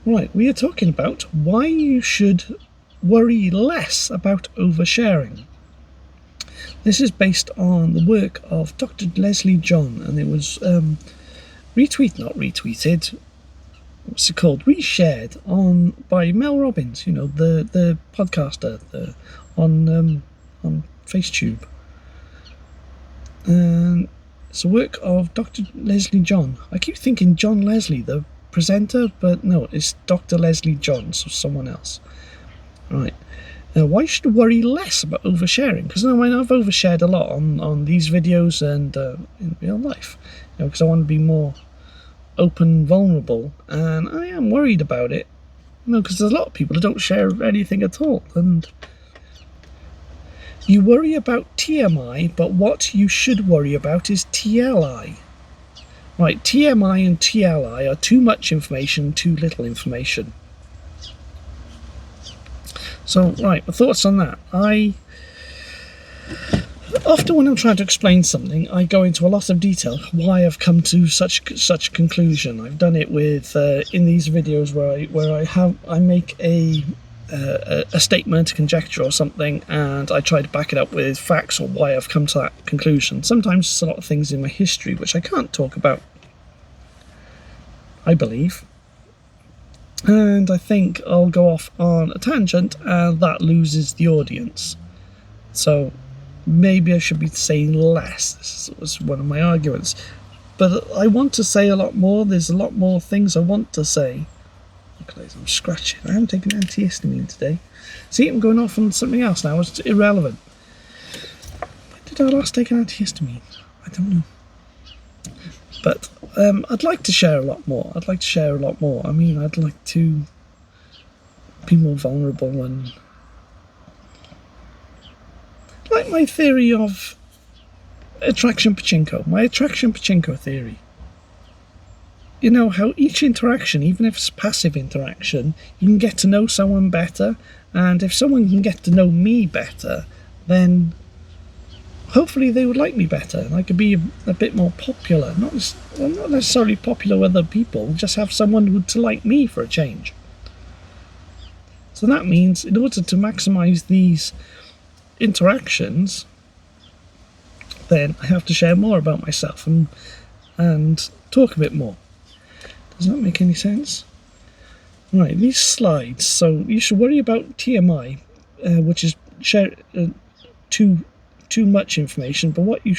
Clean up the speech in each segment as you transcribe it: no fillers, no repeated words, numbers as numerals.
Right, we are talking about why you should worry less about oversharing. This is based on the work of Dr. Leslie John, and it was retweeted, what's it called? Reshared by Mel Robbins, the podcaster on FaceTube. And it's a work of Dr. Leslie John. I keep thinking John Leslie, the presenter, but no, it's Dr. Leslie John, so someone else. Right. Now, why should I worry less about oversharing? Because I've overshared a lot on these videos and in real life, because I want to be more open, vulnerable, and I am worried about it. Because there's a lot of people who don't share anything at all, and you worry about TMI, but what you should worry about is TLI. Right, TMI and TLI are too much information, too little information. So, right, my thoughts on that. Often when I'm trying to explain something, I go into a lot of detail why I've come to such a conclusion. I've done it with in these videos where I make a statement, a conjecture or something, and I try to back it up with facts or why I've come to that conclusion. Sometimes there's a lot of things in my history which I can't talk about, I believe. And I think I'll go off on a tangent and that loses the audience. So maybe I should be saying less. This was one of my arguments. But I want to say a lot more. There's a lot more things I want to say. Look at this, I'm scratching. I haven't taken antihistamine today. See, I'm going off on something else now. It's irrelevant. When did I last take an antihistamine? I don't know. But I'd like to share a lot more. I'd like to be more vulnerable and like my theory of attraction pachinko. My attraction pachinko theory. How each interaction, even if it's passive interaction, you can get to know someone better, and if someone can get to know me better, then hopefully they would like me better, and I could be a bit more popular. Not necessarily popular with other people, just have someone who would like me for a change. So that means in order to maximize these interactions, then I have to share more about myself and talk a bit more. Does that make any sense? Right, these slides. So you should worry about TMI, which is too much information, but what you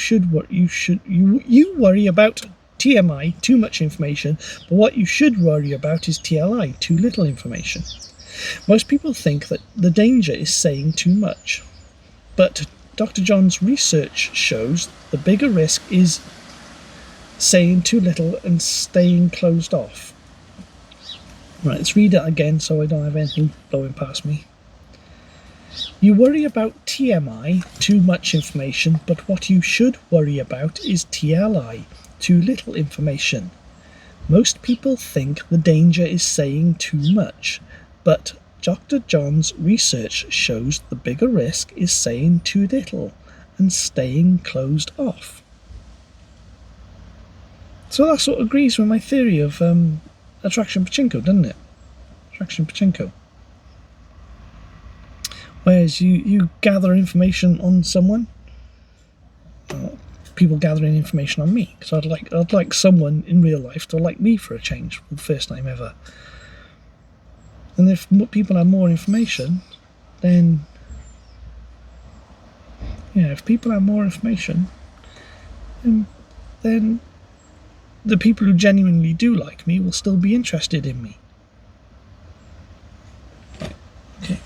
worry about TMI, too much information, but what you should worry about is TLI, too little information. Most people think that the danger is saying too much, but Dr. John's research shows the bigger risk is saying too little and staying closed off. Right, let's read it again so I don't have anything blowing past me. You worry about TMI, too much information, but what you should worry about is TLI, too little information. Most people think the danger is saying too much, but Dr. John's research shows the bigger risk is saying too little and staying closed off. So that sort of agrees with my theory of attraction pachinko, doesn't it? Attraction pachinko. Whereas you gather information on someone, people gathering information on me. So I'd like someone in real life to like me for a change for the first time ever. And if people have more information, then if people have more information, then the people who genuinely do like me will still be interested in me. Okay.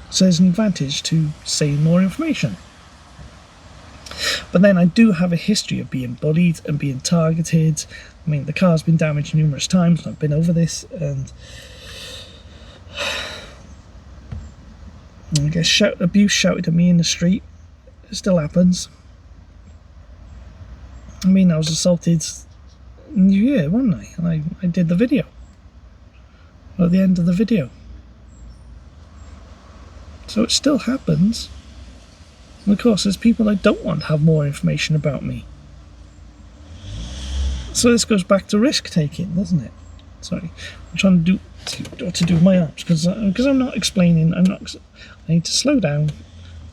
So there's an advantage to saying more information. But then I do have a history of being bullied and being targeted. I mean, the car's been damaged numerous times, and I've been over this, and I guess abuse shouted at me in the street. It still happens. I mean, I was assaulted in New Year, wasn't I? And I did the video. At the end of the video. So it still happens. And of course, there's people I don't want to have more information about me. So this goes back to risk taking, doesn't it? Sorry, I'm trying to what to do with my arms, because I'm not explaining. I need to slow down.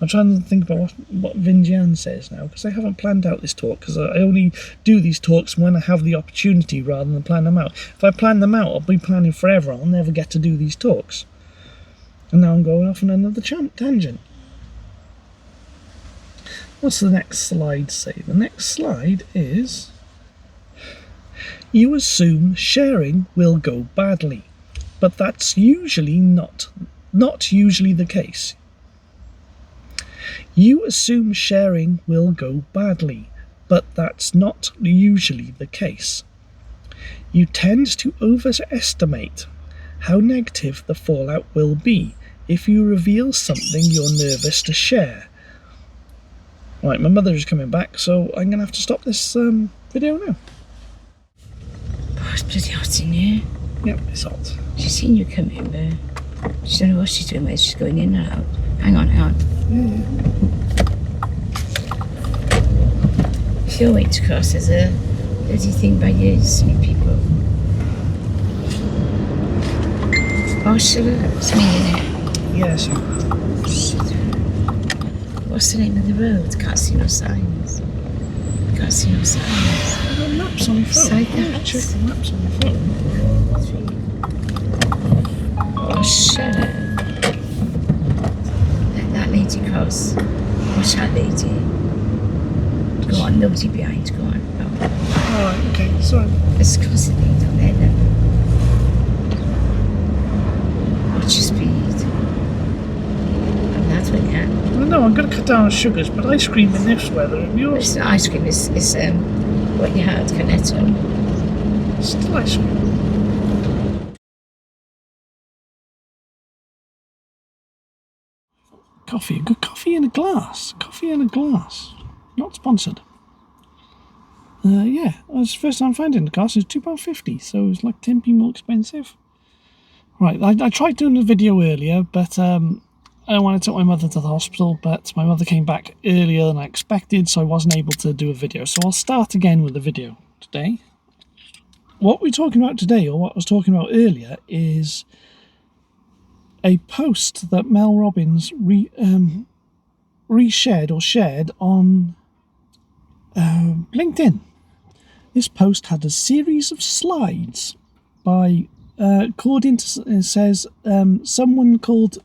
I'm trying to think about what Vinjian says now, because I haven't planned out this talk, because I only do these talks when I have the opportunity rather than plan them out. If I plan them out, I'll be planning forever. I'll never get to do these talks. And now I'm going off on another tangent. What's the next slide say? The next slide is, you assume sharing will go badly, but that's usually not usually the case. You assume sharing will go badly, but that's not usually the case. You tend to overestimate how negative the fallout will be if you reveal something you're nervous to share. Right, my mother is coming back, so I'm going to have to stop this video now. Oh, it's bloody hot in here. Yep, it's hot. She's seen you come in, but she don't know what she's doing, where she's going in and out. Hang on. Yeah. If you're waiting to cross, there's a bloody thing by you, see people. Oh, shut up. It's me, innit? Yes. What's the name of the road? Can't see no signs. I've got maps on my phone. Side that. Check the maps on my phone. Oh, shut up. Let that lady cross. Watch that lady. Go on, nobody behind. Go on. Oh. Alright, okay, sorry. Let's cross the lady on there then. Watch your speed. And that's when, yeah. Well, no, I'm going to cut down on sugars, but ice cream in this weather, and yours. It's not ice cream, it's what you had, Cornetto. Still ice cream. Coffee, good coffee in a glass. Coffee in a glass. Not sponsored. Yeah, that's the first time finding the glass. It's £2.50, so it's like 10p more expensive. Right, I tried doing a video earlier, but I wanted to take my mother to the hospital, but my mother came back earlier than I expected, so I wasn't able to do a video. So I'll start again with the video today. What we're talking about today, or what I was talking about earlier, is a post that Mel Robbins reshared or shared on LinkedIn. This post had a series of slides by, according to, it says, someone called,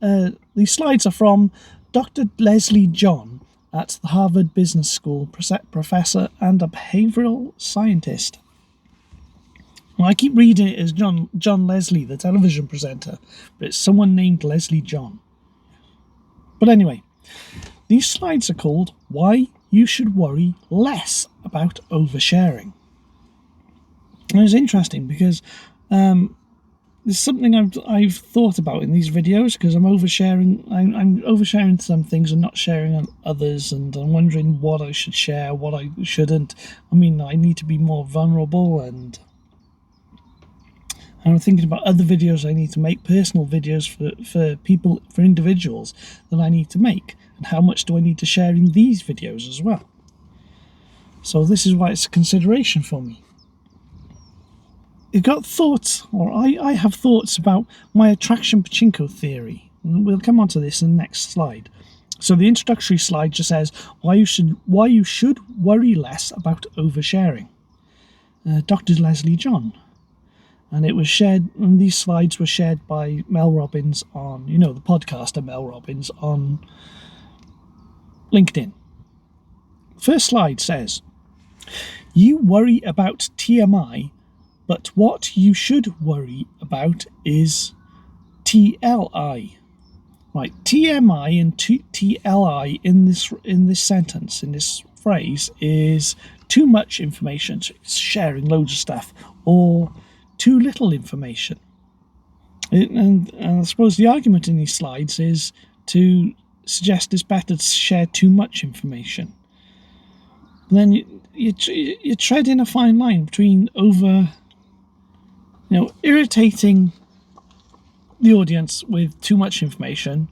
these slides are from Dr. Leslie John at the Harvard Business School, professor and a behavioral scientist. Well, I keep reading it as John Leslie, the television presenter, but it's someone named Leslie John. But anyway, these slides are called Why You Should Worry Less About Oversharing. And it's interesting because there's something I've thought about in these videos, because I'm oversharing. I'm oversharing some things and not sharing others, and I'm wondering what I should share, what I shouldn't. I mean, I need to be more vulnerable, and I'm thinking about other videos I need to make, personal videos for people, for individuals that I need to make, and how much do I need to share in these videos as well. So this is why it's a consideration for me. You've got thoughts, or I have thoughts about my attraction pachinko theory. And we'll come on to this in the next slide. So the introductory slide just says why you should worry less about oversharing. Dr. Leslie John. And it was shared, and these slides were shared by Mel Robbins on, the podcaster Mel Robbins on LinkedIn. First slide says, you worry about TMI, but what you should worry about is TLI. Right, TMI and TLI in this sentence, in this phrase, is too much information, so it's sharing loads of stuff, or too little information. And I suppose the argument in these slides is to suggest it's better to share too much information. But then you're treading a fine line between irritating the audience with too much information,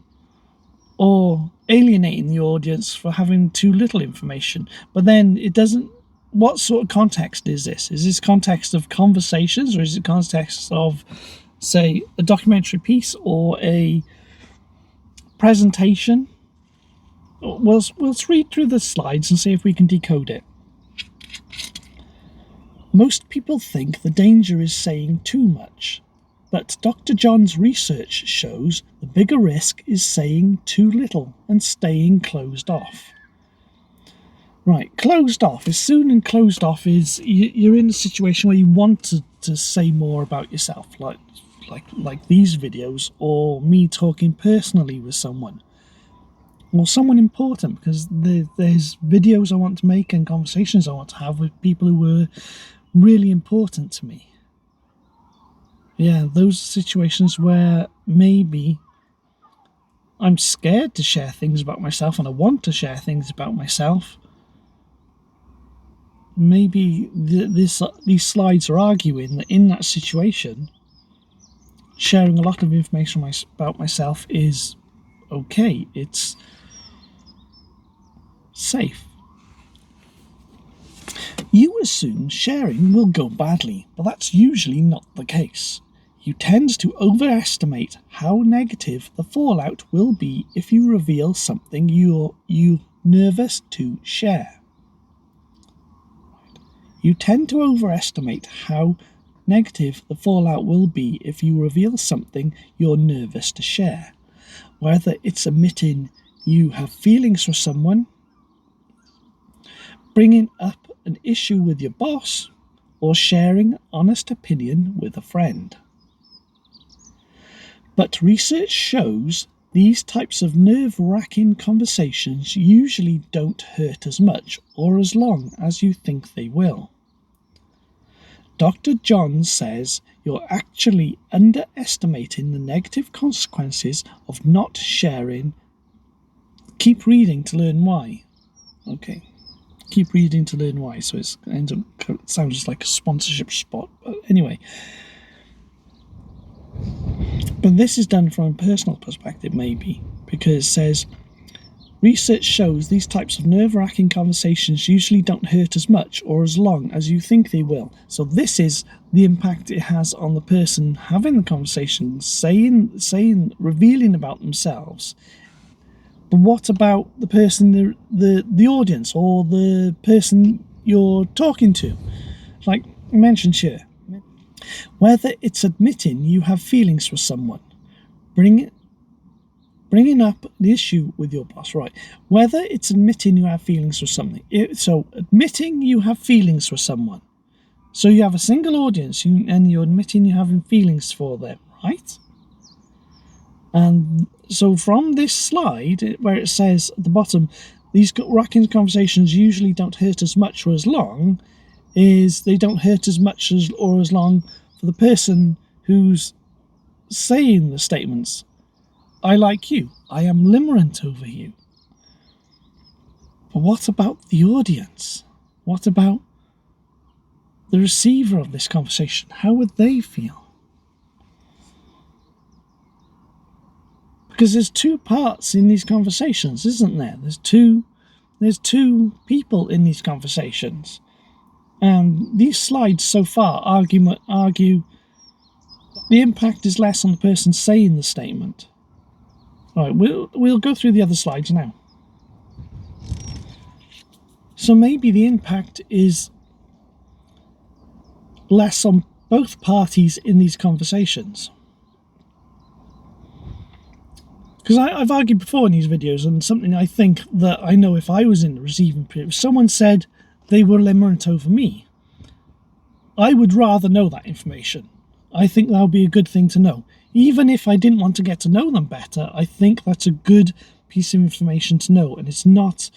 or alienating the audience for having too little information. But then it doesn't. What sort of context is this? Is this context of conversations, or is it context of say, a documentary piece or a presentation, we'll read through the slides and see if we can decode it. Most people think the danger is saying too much, but Dr. John's research shows the bigger risk is saying too little and staying closed off. Right, closed off. As soon as closed off is you're in a situation where you want to say more about yourself, like these videos, or me talking personally with someone, or someone important, because there's videos I want to make and conversations I want to have with people who were really important to me. Yeah, those situations where maybe I'm scared to share things about myself and I want to share things about myself. Maybe these slides are arguing that in that situation, sharing a lot of information about myself is okay. It's safe. You assume sharing will go badly, but that's usually not the case. You tend to overestimate how negative the fallout will be if you reveal something you're nervous to share. You tend to overestimate how negative the fallout will be if you reveal something you're nervous to share, whether it's admitting you have feelings for someone, bringing up an issue with your boss, or sharing honest opinion with a friend. But research shows these types of nerve-wracking conversations usually don't hurt as much or as long as you think they will. Dr. John says you're actually underestimating the negative consequences of not sharing. Keep reading to learn why. Okay. Keep reading to learn why. So it sounds just like a sponsorship spot. But anyway. But this is done from a personal perspective, maybe, because it says research shows these types of nerve-wracking conversations usually don't hurt as much or as long as you think they will. So this is the impact it has on the person having the conversation, saying, revealing about themselves. But what about the person, the audience, or the person you're talking to? Like I mentioned here, whether it's admitting you have feelings for someone, bringing up the issue with your boss, right? Whether it's admitting you have feelings for something. So admitting you have feelings for someone. So you have a single audience and you're admitting you're having feelings for them, right? And so from this slide, where it says at the bottom, these racking conversations usually don't hurt as much or as long, is they don't hurt as much or as long for the person who's saying the statements. I like you. I am limerent over you. But what about the audience? What about the receiver of this conversation? How would they feel? Because there's two parts in these conversations, isn't there? There's two people in these conversations. And these slides so far argue the impact is less on the person saying the statement. All right, we'll go through the other slides now. So maybe the impact is less on both parties in these conversations. Because I've argued before in these videos, and something I think that I know if I was in the receiving period, if someone said they were limerent over me, I would rather know that information. I think that would be a good thing to know. Even if I didn't want to get to know them better, I think that's a good piece of information to know. And it's not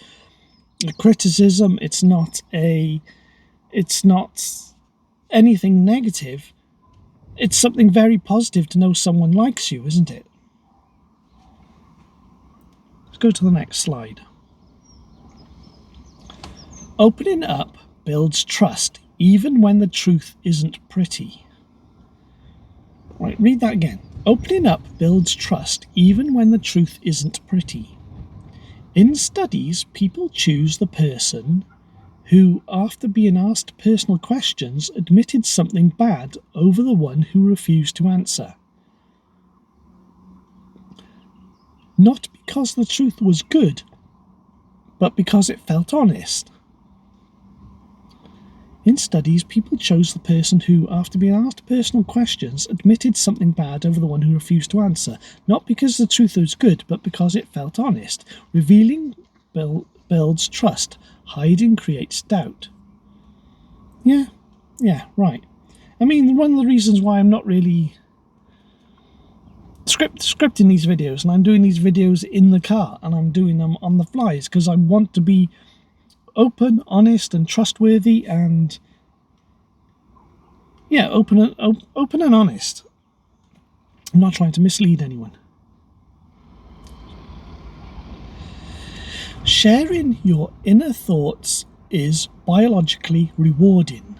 a criticism, it's not anything negative. It's something very positive to know someone likes you, isn't it? Let's go to the next slide. Opening up builds trust, even when the truth isn't pretty. Right, read that again. Opening up builds trust, even when the truth isn't pretty. In studies, people choose the person who, after being asked personal questions, admitted something bad over the one who refused to answer. Not because the truth was good, but because it felt honest. In studies, people chose the person who, after being asked personal questions, admitted something bad over the one who refused to answer, not because the truth was good, but because it felt honest. Revealing builds trust, hiding creates doubt. Yeah, right. I mean, one of the reasons why I'm not really scripting these videos, and I'm doing these videos in the car, and I'm doing them on the fly, is because I want to be open, honest, and trustworthy, and open and honest. I'm not trying to mislead anyone. Sharing your inner thoughts is biologically rewarding.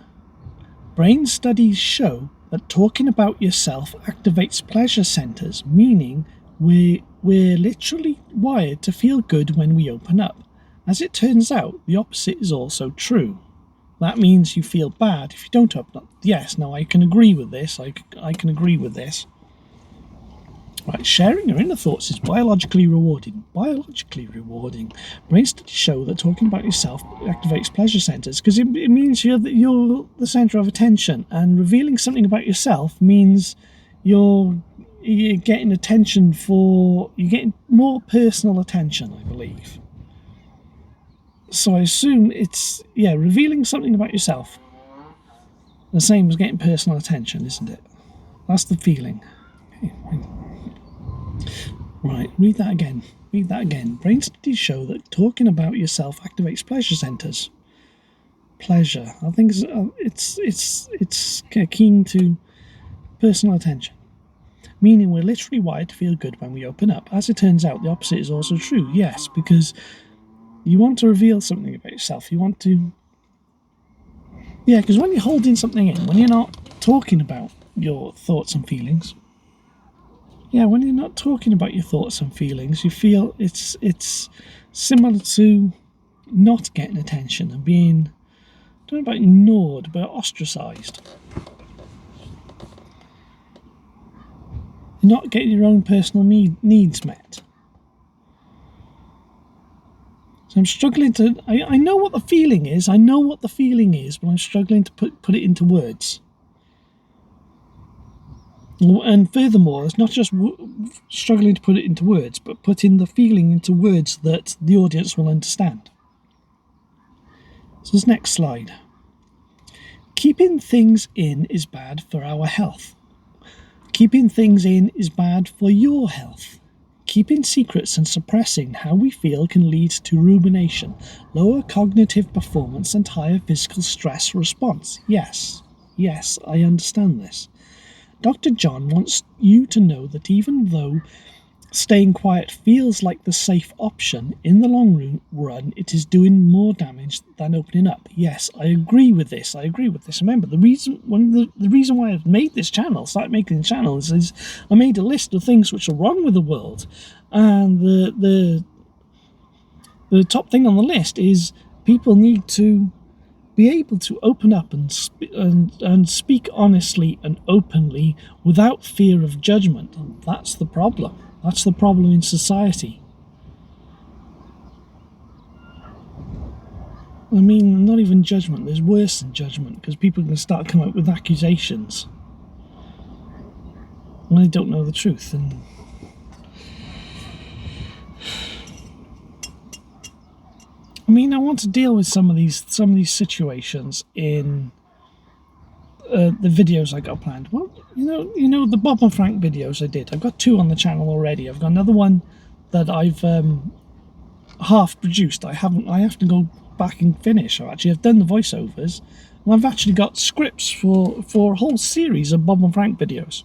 Brain studies show that talking about yourself activates pleasure centers, meaning we're literally wired to feel good when we open up. As it turns out, the opposite is also true. That means you feel bad if you don't open up. Yes, now I can agree with this. I can agree with this. Right, sharing your inner thoughts is biologically rewarding. Biologically rewarding. Brain studies show that talking about yourself activates pleasure centers, because it means you're the center of attention, and revealing something about yourself means you're getting attention you're getting more personal attention, I believe. So I assume it's, revealing something about yourself, the same as getting personal attention, isn't it? That's the feeling. Okay. Right, read that again. Brain studies show that talking about yourself activates pleasure centers. Pleasure. I think it's keen to personal attention. Meaning we're literally wired to feel good when we open up. As it turns out, the opposite is also true. Yes, because you want to reveal something about yourself. You want to... Yeah, because when you're holding something in, when you're not talking about your thoughts and feelings... Yeah, when you're not talking about your thoughts and feelings, you feel it's similar to not getting attention and being, I don't know about ignored, but ostracised. You're not getting your own personal needs met. So I'm struggling to, I know what the feeling is, but I'm struggling to put it into words. And furthermore, it's not just struggling to put it into words, but putting the feeling into words that the audience will understand. So this next slide. Keeping things in is bad for our health. Keeping things in is bad for your health. Keeping secrets and suppressing how we feel can lead to rumination, lower cognitive performance, and higher physical stress response. Yes, I understand this. Dr. John wants you to know that even though staying quiet feels like the safe option, in the long run, it is doing more damage than opening up. Yes, I agree with this. Remember, the reason why I've made this channel, started making the channel, is I made a list of things which are wrong with the world, and the top thing on the list is people need to be able to open up and speak honestly and openly without fear of judgment. And that's the problem. That's the problem in society. I mean, not even judgment. There's worse than judgment, because people can start coming up with accusations when they don't know the truth. And I mean, I want to deal with some of these situations in the videos I got planned. Well, you know the Bob and Frank videos I did. I've got 2 on the channel already. I've got another one that I've half produced. I have to go back and finish. I've done the voiceovers, and I've actually got scripts for a whole series of Bob and Frank videos.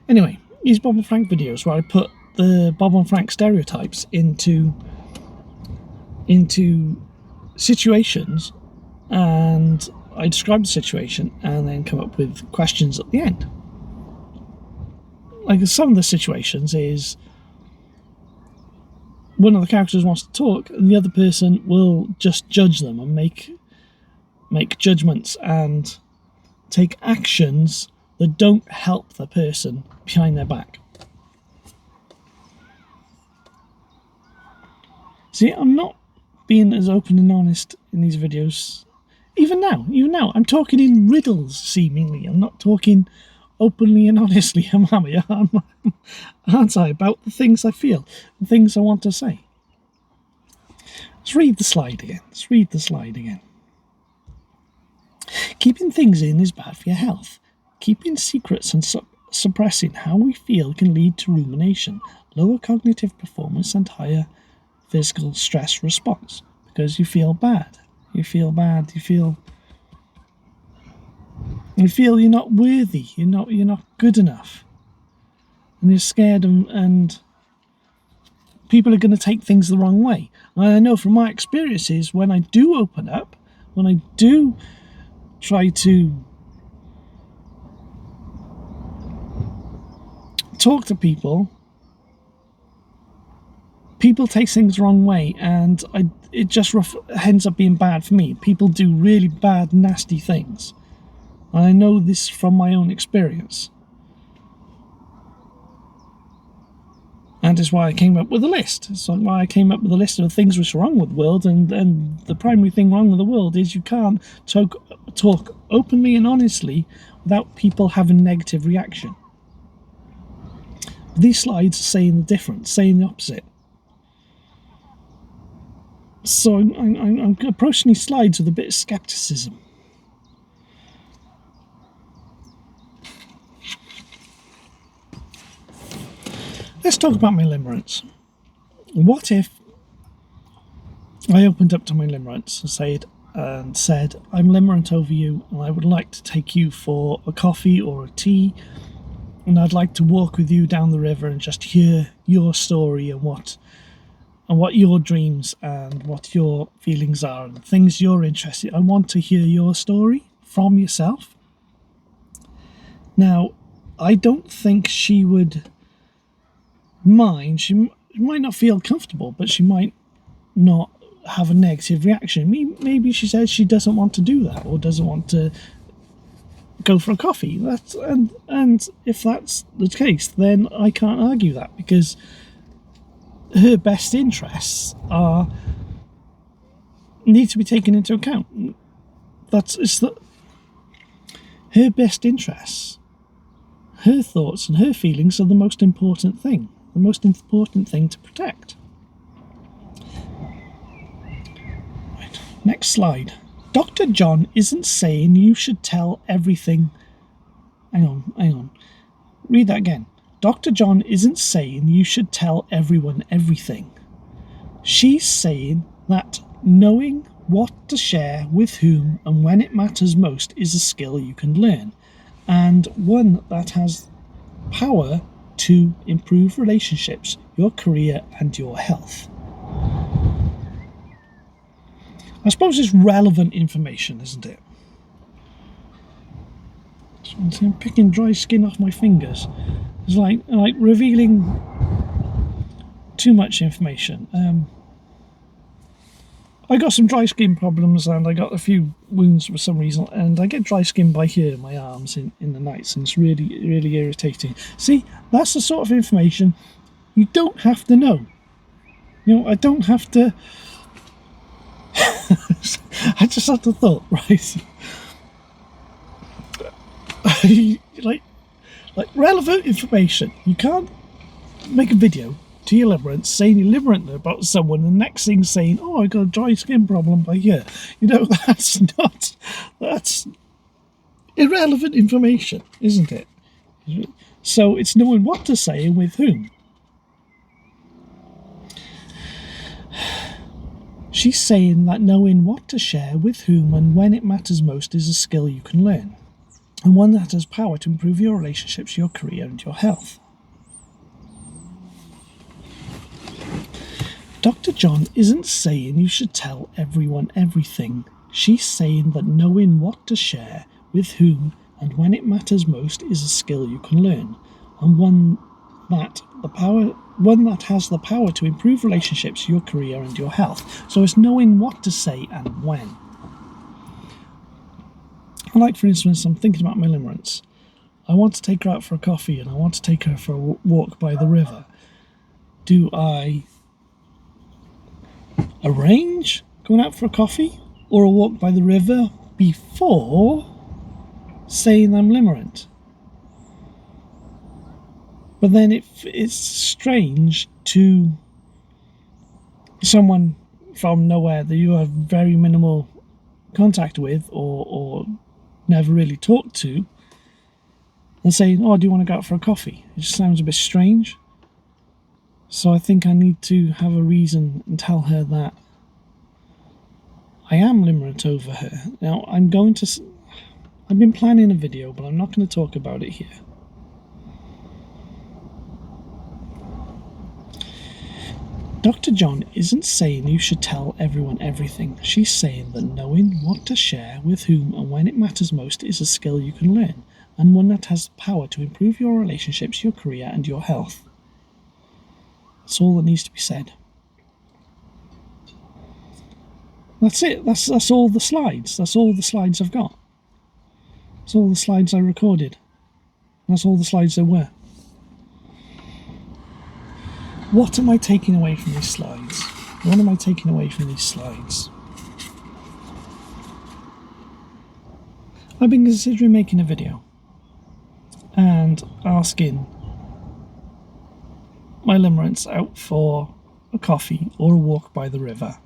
Anyway, these Bob and Frank videos where I put the Bob and Frank stereotypes into situations, and I describe the situation and then come up with questions at the end. Like some of the situations is one of the characters wants to talk, and the other person will just judge them and make judgments and take actions that don't help the person behind their back. See, I'm not being as open and honest in these videos. Even now, I'm talking in riddles, seemingly. I'm not talking openly and honestly, aren't I, about the things I feel, the things I want to say. Let's read the slide again. Keeping things in is bad for your health. Keeping secrets and suppressing how we feel can lead to rumination, lower cognitive performance, and higher physical stress response, because you feel bad. You feel you're not worthy, you're not good enough, and you're scared, and people are going to take things the wrong way. And I know from my experiences, when I do open up, when I do try to talk to people take things the wrong way, and it just ends up being bad for me. People do really bad, nasty things. And I know this from my own experience. And it's why I came up with a list. It's why I came up with a list of things which are wrong with the world, and the primary thing wrong with the world is you can't talk openly and honestly without people having a negative reaction. These slides are saying the difference, saying the opposite. So I'm approaching these slides with a bit of skepticism. Let's talk about my limerence. What if I opened up to my limerence and said, I'm limerent over you, and I would like to take you for a coffee or a tea, and I'd like to walk with you down the river and just hear your story and what your dreams and what your feelings are and things you're interested in. I want to hear your story from yourself. Now, I don't think she would mind. She might not feel comfortable, but she might not have a negative reaction. Maybe she says she doesn't want to do that or doesn't want to go for a coffee. And if that's the case, then I can't argue that, because her best interests need to be taken into account. Her best interests, her thoughts and her feelings are the most important thing to protect. Right, next slide. Dr. John isn't saying you should tell everything. Hang on. Read that again. Dr. John isn't saying you should tell everyone everything. She's saying that knowing what to share with whom and when it matters most is a skill you can learn, and one that has power to improve relationships, your career, and your health. I suppose it's relevant information, isn't it? I'm picking dry skin off my fingers. It's like revealing too much information. I got some dry skin problems, and I got a few wounds for some reason, and I get dry skin by here in my arms in the nights, and it's really, really irritating. See, that's the sort of information you don't have to know. I don't have to. I just had the thought, right? like relevant information. You can't make a video to your limerence saying you're limerent about someone, and the next thing saying, oh, I got a dry skin problem by here. That's irrelevant information, isn't it? So it's knowing what to say and with whom. She's saying that knowing what to share with whom and when it matters most is a skill you can learn, and one that has power to improve your relationships, your career, and your health. Dr. John isn't saying you should tell everyone everything. She's saying that knowing what to share with whom and when it matters most is a skill you can learn, and one that has the power to improve relationships, your career, and your health. So it's knowing what to say and when. Like, for instance, I'm thinking about my Limerence. I want to take her out for a coffee and I want to take her for a walk by the river. Do I arrange going out for a coffee or a walk by the river before saying I'm limerent? But then it's strange to someone from nowhere that you have very minimal contact with or never really talked to, and saying, oh, do you want to go out for a coffee? It just sounds a bit strange. So I think I need to have a reason and tell her that I am limerent over her. Now, I've been planning a video, but I'm not going to talk about it here. Dr. John isn't saying you should tell everyone everything. She's saying that knowing what to share with whom and when it matters most is a skill you can learn, and one that has the power to improve your relationships, your career, and your health. That's all that needs to be said. That's it. That's all the slides. That's all the slides I've got. That's all the slides I recorded. That's all the slides there were. What am I taking away from these slides? What am I taking away from these slides? I've been considering making a video and asking my limerence out for a coffee or a walk by the river.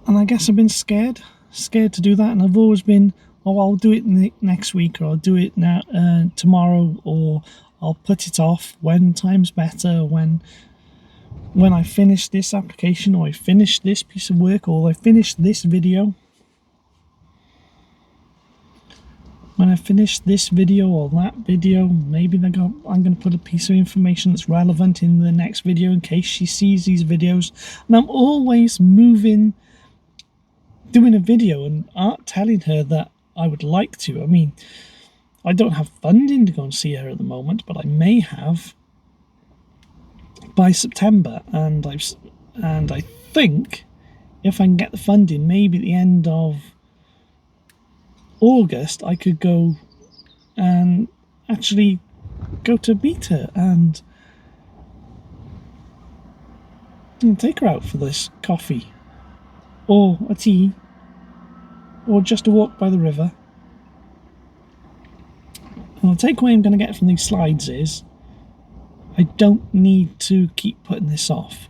And I guess I've been scared to do that, and I've always been, oh, I'll do it next week, or I'll do it now tomorrow, or I'll put it off when time's better, when I finish this application, or I finish this piece of work, or I finish this video. When I finish this video or that video, maybe I'm going to put a piece of information that's relevant in the next video in case she sees these videos. And I'm always doing a video and telling her that I would like to. I mean, I don't have funding to go and see her at the moment, but I may have by September, and I think if I can get the funding, maybe at the end of August, I could go and actually go to meet her and take her out for this coffee or a tea or just a walk by the river. And the takeaway I'm going to get from these slides is I don't need to keep putting this off,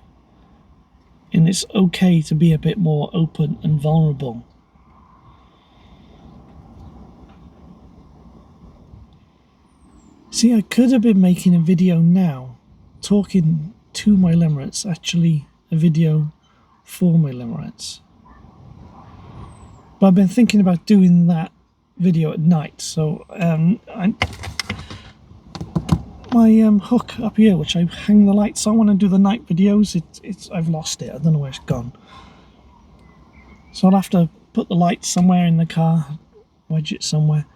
and it's okay to be a bit more open and vulnerable. See, I could have been making a video now, talking to my limerence, actually a video for my limerence. But I've been thinking about doing that video at night, so my hook up here, which I hang the lights on when I do the night videos, I've lost it. I don't know where it's gone. So I'll have to put the lights somewhere in the car, wedge it somewhere.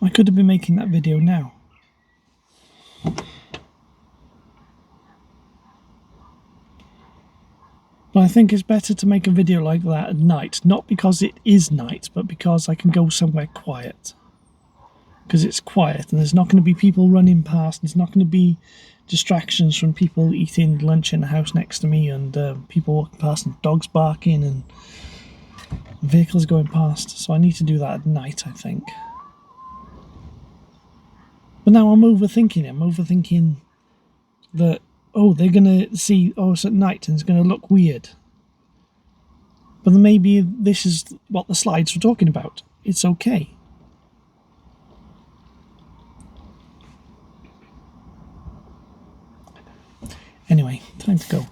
I could have been making that video now. But I think it's better to make a video like that at night, not because it is night, but because I can go somewhere quiet. Because it's quiet and there's not going to be people running past, there's not going to be distractions from people eating lunch in the house next to me, and people walking past and dogs barking and vehicles going past. So I need to do that at night, I think. But now I'm overthinking it. I'm overthinking that, oh, they're going to see, oh, it's at night and it's going to look weird. But then maybe this is what the slides were talking about. It's okay. Anyway, time to go.